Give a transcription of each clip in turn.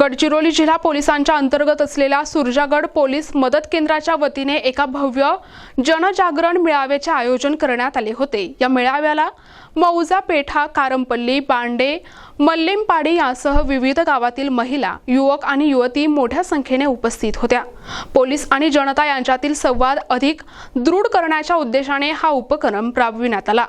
गडचिरोली जिल्हा पोलिसांच्या अंतर्गत असलेल्या सुरजागड पोलीस मदत केंद्राच्या वतीने एका भव्य जनजागरण मेळाव्याचे आयोजन करण्यात आले होते। या मेळाव्याला मौजा, पेठा, कारंपल्ली, बांडे, मल्लिमपाडी यासह विविध गावातील महिला, युवक आणि युवती मोठ्या संख्येने उपस्थित होत्या। पोलीस आणि जनता यांच्यातील संवाद अधिक दृढ करण्याच्या उद्देशाने हा उपक्रम राबविण्यात आला।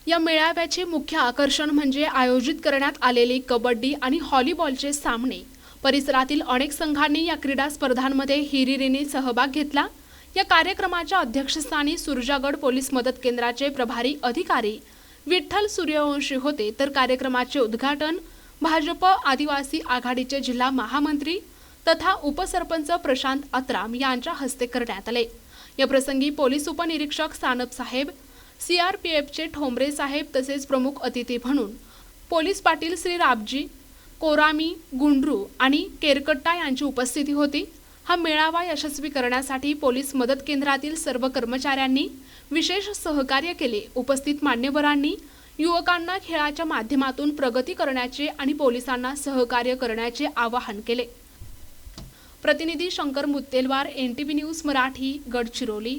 या मेळाव्याचे मुख्य आकर्षण म्हणजे आयोजित करण्यात आलेले कबड्डी आणि व्हॉलीबॉलचे सामने। परिसरातील अनेक संघांनी या क्रीडा स्पर्धांमध्ये हिरिरीने सहभाग घेतला। या कार्यक्रमाच्या अध्यक्षस्थानी सुरजागड पोलीस मदत केंद्राचे प्रभारी अधिकारी विठ्ठल सूर्यवंशी होते, तर कार्यक्रमाचे उद्घाटन भाजप आदिवासी आघाडीचे जिल्हा महामंत्री तथा उपसरपंच प्रशांत अत्राम यांच्या हस्ते करण्यात आले। या प्रसंगी पोलीस उपनिरीक्षक सानप साहेब, सीआरपीएफचे ठोंबरे साहेब तसेच प्रमुख अतिथी म्हणून पोलीस पाटील श्री राबजी कोरामी, गुंडरू आणि केरकट्टा यांची उपस्थिती होती। हा मेळावा यशस्वी करण्यासाठी पोलीस मदत केंद्रातील सर्व कर्मचाऱ्यांनी विशेष सहकार्य केले। उपस्थित मान्यवरांनी युवकांना खेळाच्या माध्यमातून प्रगती करण्याचे आणि पोलिसांना सहकार्य करण्याचे आवाहन केले। प्रतिनिधी शंकर मुत्तेलवार, NTV न्यूज मराठी, गडचिरोली।